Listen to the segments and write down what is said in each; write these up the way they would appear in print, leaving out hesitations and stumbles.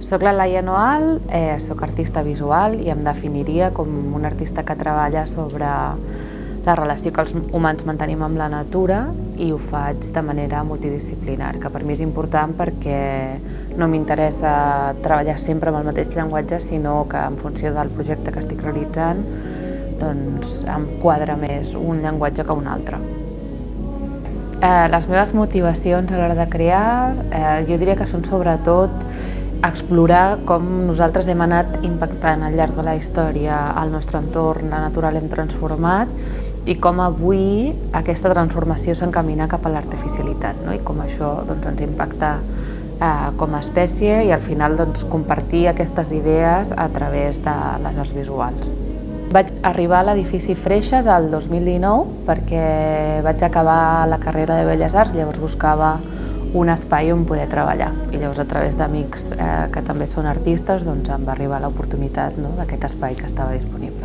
Soc la Laia Noal, soc artista visual i em definiria com un artista que treballa sobre la relació que els humans mantenim amb la natura i ho faig de manera multidisciplinar, que per mi és important perquè no m'interessa treballar sempre amb el mateix llenguatge, sinó que en funció del projecte que estic realitzant doncs em quadra més un llenguatge que un altre. Les meves motivacions a l'hora de crear jo diria que són sobretot explorar com nosaltres hem anat impactant al llarg de la història el nostre entorn, la natura l'hem transformat i com avui aquesta transformació s'encamina cap a l'artificialitat, no? I com això doncs, ens impacta com a espècie i al final doncs, compartir aquestes idees a través de les arts visuals. Vaig arribar a l'edifici Freixes el 2019 perquè vaig acabar la carrera de Belles Arts, llavors buscava un espai on poder treballar i llavors a través d'amics que també són artistes doncs em va arribar l'oportunitat d'aquest espai que estava disponible.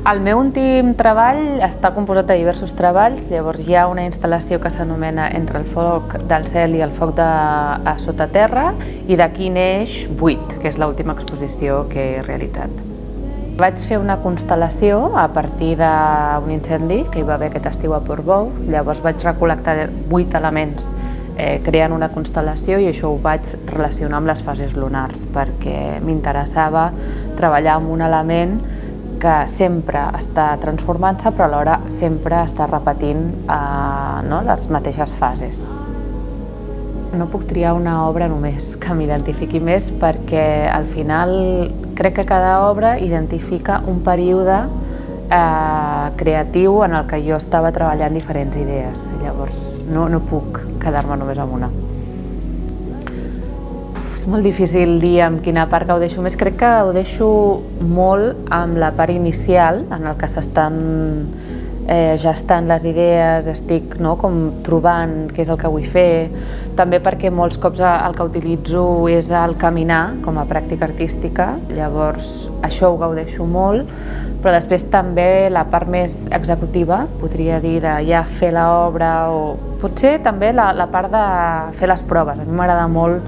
El meu últim treball està composat de diversos treballs, llavors hi ha una instal·lació que s'anomena Entre el foc del cel i el foc a sota terra i d'aquí neix Buit, que és l'última exposició que he realitzat. Vaig fer una constel·lació a partir d'un incendi que hi va haver aquest estiu a Portbou, llavors vaig recol·lectar 8 elements creant una constel·lació i això ho vaig relacionar amb les fases lunars perquè m'interessava treballar amb un element que sempre està transformant-se però alhora sempre està repetint les mateixes fases. No puc triar una obra només que m'identifiqui més perquè al final crec que cada obra identifica un període creatiu en el que jo estava treballant diferents idees, llavors no puc quedar-me només amb una. És molt difícil dir amb quina part gaudeixo més, crec que gaudeixo molt amb la part inicial en el que s'estan gestant les idees, estic com trobant què és el que vull fer, també perquè molts cops el que utilitzo és el caminar com a pràctica artística, llavors això ho gaudeixo molt, però després també la part més executiva, podria dir de ja fer l'obra o potser també la part de fer les proves. A mi m'agrada molt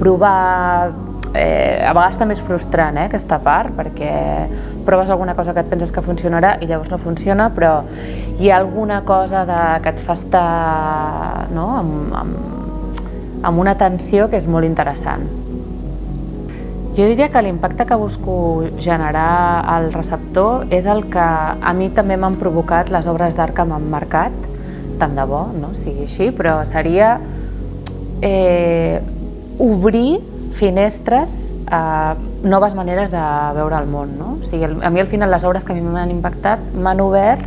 provar, a vegades també és frustrant aquesta part perquè proves alguna cosa que et penses que funcionarà i llavors no funciona, però hi ha alguna cosa que et fa estar amb una tensió que és molt interessant. Jo diria que l'impacte que busco generar al receptor és el que a mi també m'han provocat les obres d'art que m'han marcat, tant de bo sigui així, però seria obrir finestres a noves maneres de veure el món. A mi al final les obres que a mi m'han impactat m'han obert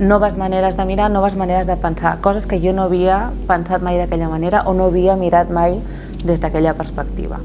noves maneres de mirar, noves maneres de pensar, coses que jo no havia pensat mai d'aquella manera o no havia mirat mai des d'aquella perspectiva.